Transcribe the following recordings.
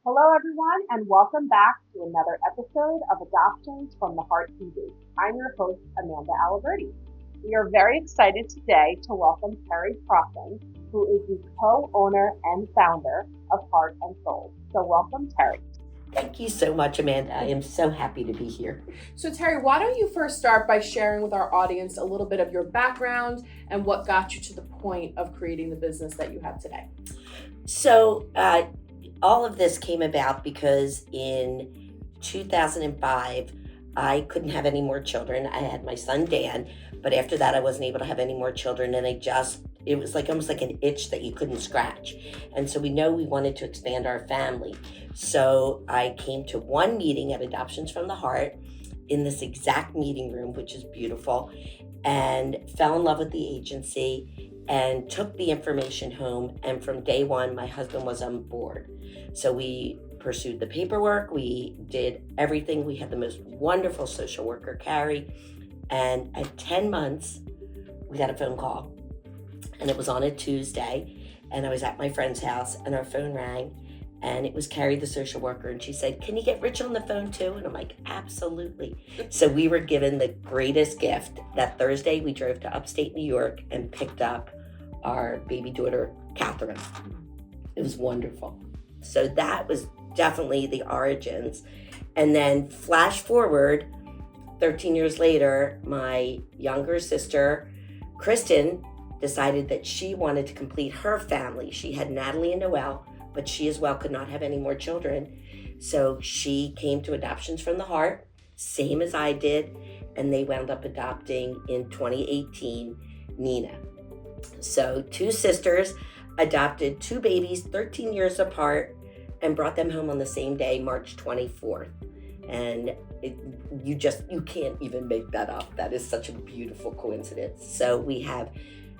Hello, everyone, and welcome back to another episode of Adoptions from the Heart TV. I'm your host, Amanda Aliberti. We are very excited today to welcome Terry Crofton, who is the co-owner and founder of Heart and Soul. So welcome, Terry. Thank you so much, Amanda. I am so happy to be here. So Terry, why don't you first start by sharing with our audience a little bit of your background and what got you to the point of creating the business that you have today? So all of this came about because in 2005, I couldn't have any more children. I had my son, Dan, but after that, I wasn't able to have any more children. And it was like almost like an itch that you couldn't scratch. And so we know we wanted to expand our family. So I came to one meeting at Adoptions from the Heart in this exact meeting room, which is beautiful, and fell in love with the agency and took the information home. And from day one, my husband was on board. So we pursued the paperwork. We did everything. We had the most wonderful social worker, Carrie. And at 10 months, we got a phone call. And it was on a Tuesday. And I was at my friend's house and our phone rang. And it was Carrie, the social worker. And she said, "Can you get Rich on the phone too?" And I'm like, absolutely. So we were given the greatest gift. That Thursday, we drove to upstate New York and picked up our baby daughter, Catherine. It was wonderful. So that was definitely the origins. And then flash forward 13 years later, my younger sister, Kristen, decided that she wanted to complete her family. She had Natalie and Noelle, but she as well could not have any more children. So she came to Adoptions from the Heart, same as I did, and they wound up adopting in 2018, Nina. So two sisters adopted two babies 13 years apart and brought them home on the same day, March 24th. And you can't even make that up. That is such a beautiful coincidence. So we have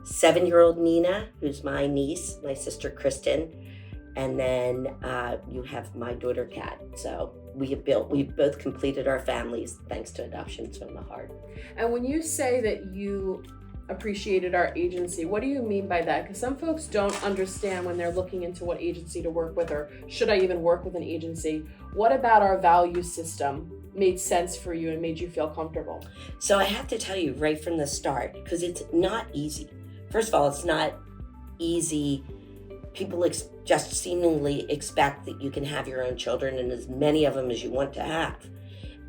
7-year-old Nina, who's my niece, my sister Kristen, and then you have my daughter Kat. So we've both completed our families thanks to Adoptions from the Heart. And when you say that you appreciated our agency, what do you mean by that? Because some folks don't understand when they're looking into what agency to work with, or should I even work with an agency? What about our value system made sense for you and made you feel comfortable? So I have to tell you right from the start, because it's not easy. First of all, it's not easy. People just seemingly expect that you can have your own children and as many of them as you want to have.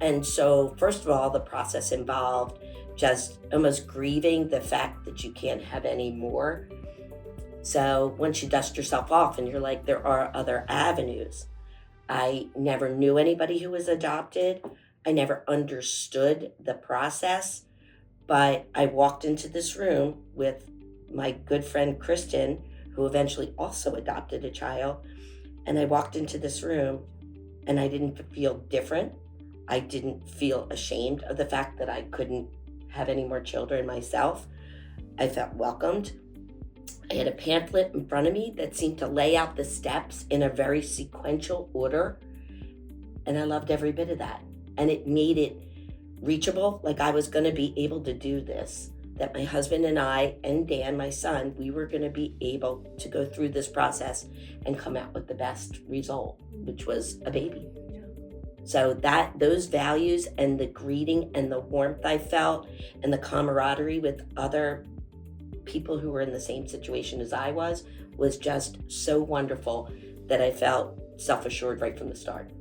And so, first of all, the process involved just almost grieving the fact that you can't have any more. So once you dust yourself off and you're like, there are other avenues. I never knew anybody who was adopted. I never understood the process, but I walked into this room with my good friend Kristen, who eventually also adopted a child. And I walked into this room and I didn't feel different. I didn't feel ashamed of the fact that I couldn't have any more children myself. I felt welcomed. I had a pamphlet in front of me that seemed to lay out the steps in a very sequential order. And I loved every bit of that. And it made it reachable, like I was going to be able to do this. That my husband and I and Dan, my son, we were going to be able to go through this process and come out with the best result, which was a baby. So those values and the greeting and the warmth I felt and the camaraderie with other people who were in the same situation as I was just so wonderful that I felt self-assured right from the start.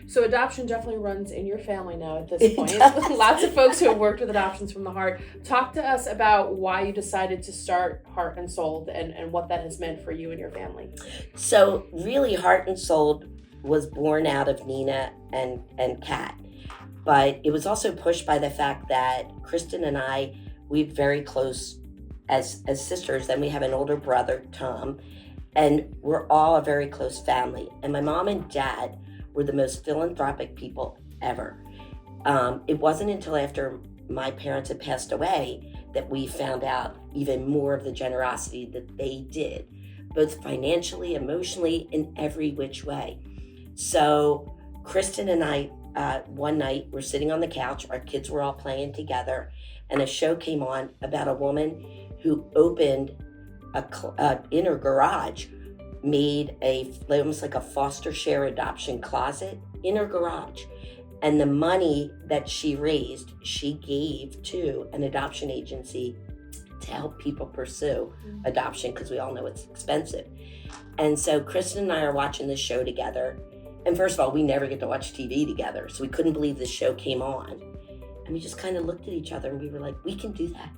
So adoption definitely runs in your family now at this point. Lots of folks who have worked with Adoptions from the Heart. Talk to us about why you decided to start Heart and Soul and what that has meant for you and your family. So really, Heart and Soul was born out of Nina and Kat. But it was also pushed by the fact that Kristen and I, we're very close as sisters. Then we have an older brother, Tom, and we're all a very close family. And my mom and dad were the most philanthropic people ever. It wasn't until after my parents had passed away that we found out even more of the generosity that they did, both financially, emotionally, in every which way. So Kristen and I, one night, we're sitting on the couch, our kids were all playing together, and a show came on about a woman who opened in her garage made almost like a foster share adoption closet in her garage. And the money that she raised, she gave to an adoption agency to help people pursue adoption, because we all know it's expensive. And so Kristen and I are watching this show together. And first of all, we never get to watch TV together. So we couldn't believe this show came on. And we just kind of looked at each other and we were like, we can do that.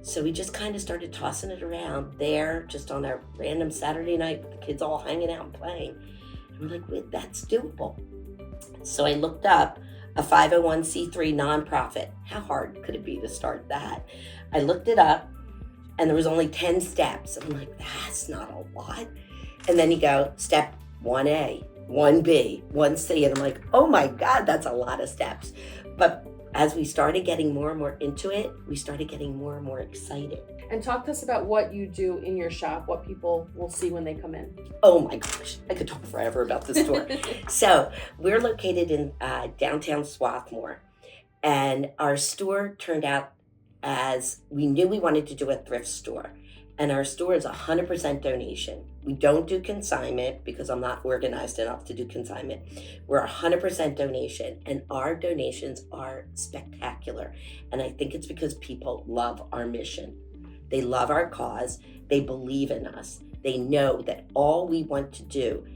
So we just kind of started tossing it around there, just on a random Saturday night with the kids all hanging out and playing. And we're like, wait, that's doable. So I looked up a 501c3 nonprofit. How hard could it be to start that? I looked it up and there was only 10 steps. I'm like, that's not a lot. And then you go step 1A, 1B, 1C. And I'm like, oh my God, that's a lot of steps. But as we started getting more and more into it, we started getting more and more excited. And talk to us about what you do in your shop, what people will see when they come in. Oh my gosh, I could talk forever about this store. So we're located in downtown Swarthmore, and our store turned out as we knew we wanted to do a thrift store. And our store is 100% donation. We don't do consignment because I'm not organized enough to do consignment. We're 100% donation, and our donations are spectacular. And I think it's because people love our mission. They love our cause. They believe in us. They know that all we want to do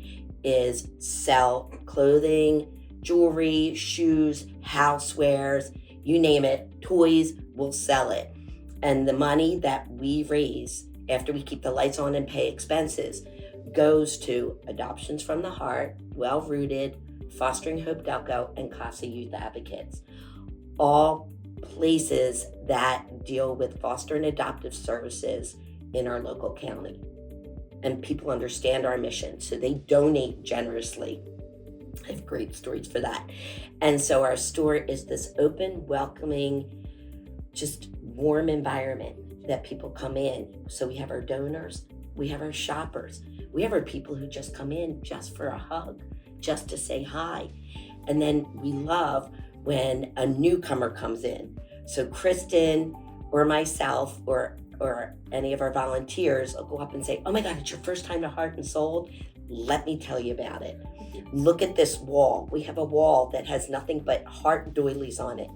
is sell clothing, jewelry, shoes, housewares, you name it, toys, we'll sell it. And the money that we raise after we keep the lights on and pay expenses goes to Adoptions from the Heart, Well Rooted, Fostering Hope Delco, and Casa Youth Advocates. All places that deal with foster and adoptive services in our local county. And people understand our mission, so they donate generously. I have great stories for that. And so our store is this open, welcoming, just warm environment that people come in. So we have our donors, we have our shoppers, we have our people who just come in just for a hug, just to say hi. And then we love when a newcomer comes in. So Kristen or myself or any of our volunteers will go up and say, oh my God, it's your first time to Heart and Soul? Let me tell you about it. Look at this wall. We have a wall that has nothing but heart doilies on it.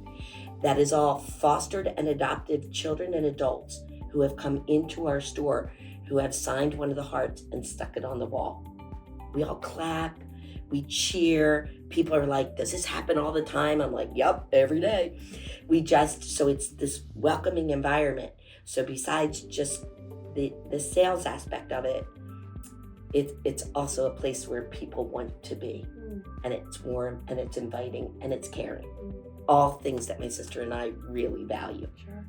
That is all fostered and adopted children and adults who have come into our store, who have signed one of the hearts and stuck it on the wall. We all clap, we cheer. People are like, does this happen all the time? I'm like, yep, every day. So it's this welcoming environment. So besides just the sales aspect of it, it's also a place where people want to be. And it's warm and it's inviting and it's caring. All things that my sister and I really value. Sure.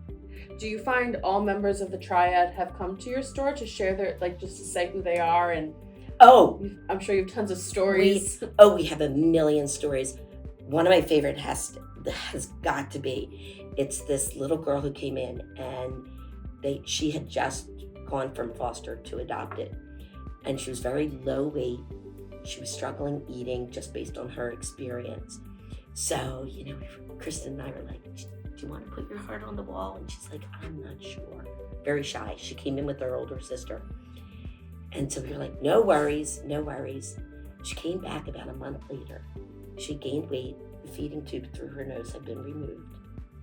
Do you find all members of the triad have come to your store to share their, just to say who they are? And I'm sure you have tons of stories. We have a million stories. One of my favorite has got to be, it's this little girl who came in and she had just gone from foster to adopted. And she was very low weight. She was struggling eating just based on her experience. So, Kristen and I were like, do you want to put your heart on the wall? And she's like, I'm not sure. Very shy. She came in with her older sister. And so we were like, no worries, no worries. She came back about a month later. She gained weight. The feeding tube through her nose had been removed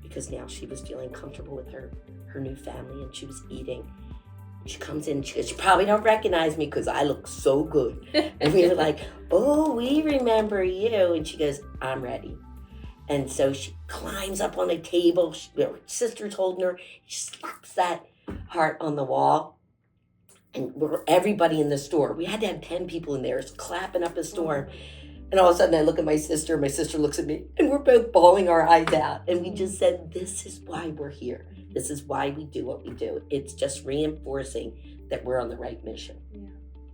because now she was feeling comfortable with her new family and she was eating. She comes in, she goes, you probably don't recognize me because I look so good. And we were like, oh, we remember you. And she goes, I'm ready. And so she climbs up on a table. Her sister's holding her. She slaps that heart on the wall. And everybody in the store, we had to have 10 people in there, clapping up a storm. And all of a sudden I look at my sister looks at me, and we're both bawling our eyes out. And we just said, this is why we're here. This is why we do what we do. It's just reinforcing that we're on the right mission. Yeah,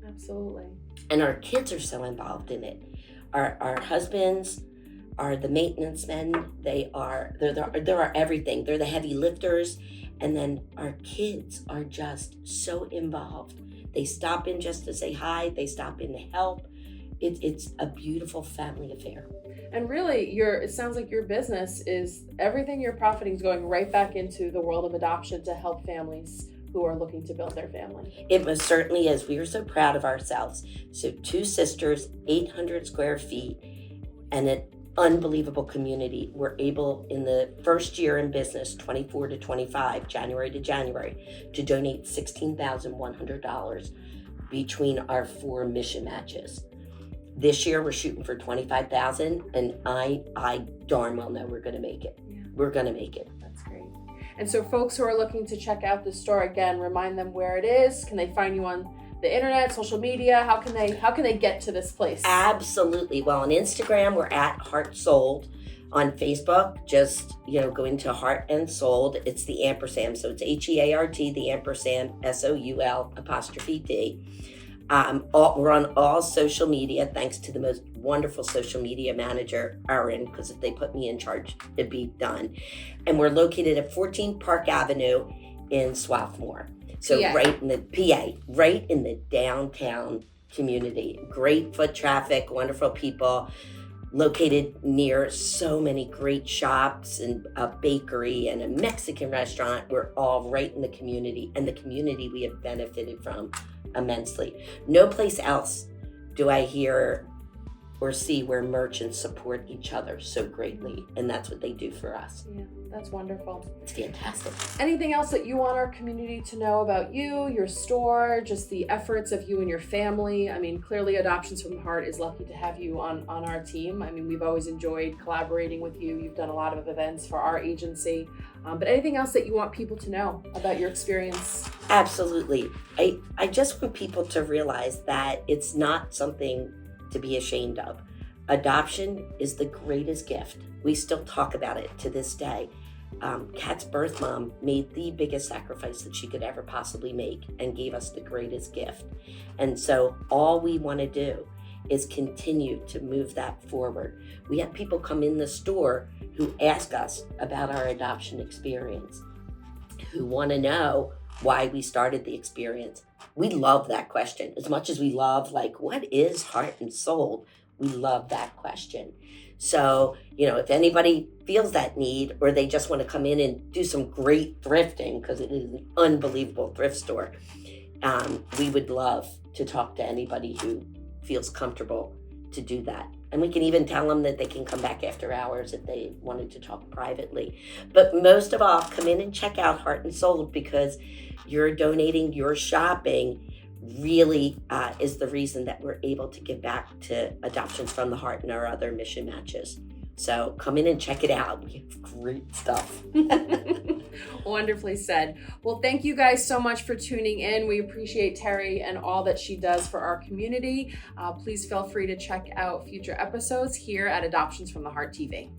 absolutely. And our kids are so involved in it. Our husbands are the maintenance men. They're our everything. They're the heavy lifters. And then our kids are just so involved. They stop in just to say hi. They stop in to help. It's a beautiful family affair. And really, it sounds like your business is everything you're profiting is going right back into the world of adoption to help families who are looking to build their family. It most certainly is. We are so proud of ourselves. So 2 sisters, 800 square feet, and an unbelievable community. We're able, in the first year in business, 24 to 25, January to January, to donate $16,100 between our 4 mission matches. This year we're shooting for $25,000, and I darn well know we're going to make it. Yeah. We're going to make it. That's great. And so folks who are looking to check out the store, again, remind them where it is. Can they find you on the internet, social media? How can they get to this place? Absolutely. Well, on Instagram, we're at Heart Sold. On Facebook, just, go into Heart and Sold. It's the ampersand. So it's HEART, the ampersand, SOUL''D. We're on all social media, thanks to the most wonderful social media manager, Erin, because if they put me in charge, it'd be done. And we're located at 14 Park Avenue in Swarthmore. So PA. Right in the PA, right in the downtown community. Great foot traffic, wonderful people, located near so many great shops and a bakery and a Mexican restaurant. We're all right in the community, and the community we have benefited from immensely. No place else do I hear or see where merchants support each other so greatly, and that's what they do for us. Yeah, that's wonderful. It's fantastic. Anything else that you want our community to know about you, your store, just the efforts of you and your family? I mean, clearly Adoptions from the Heart is lucky to have you on our team. I mean, we've always enjoyed collaborating with you. You've done a lot of events for our agency. But anything else that you want people to know about your experience? Absolutely. I just want people to realize that it's not something to be ashamed of. Adoption is the greatest gift. We still talk about it to this day. Kat's birth mom made the biggest sacrifice that she could ever possibly make and gave us the greatest gift. And so all we want to do is continue to move that forward. We have people come in the store who ask us about our adoption experience, who want to know why we started the experience. We love that question as much as we love, what is Heart and Soul? We love that question. So, if anybody feels that need, or they just want to come in and do some great thrifting, because it is an unbelievable thrift store, we would love to talk to anybody who feels comfortable to do that. And we can even tell them that they can come back after hours if they wanted to talk privately. But most of all, come in and check out Heart and Soul, because you're donating, your shopping really is the reason that we're able to give back to Adoptions from the Heart and our other mission matches. So come in and check it out. We have great stuff. Wonderfully said. Well, thank you guys so much for tuning in. We appreciate Terry and all that she does for our community. Please feel free to check out future episodes here at Adoptions from the Heart TV.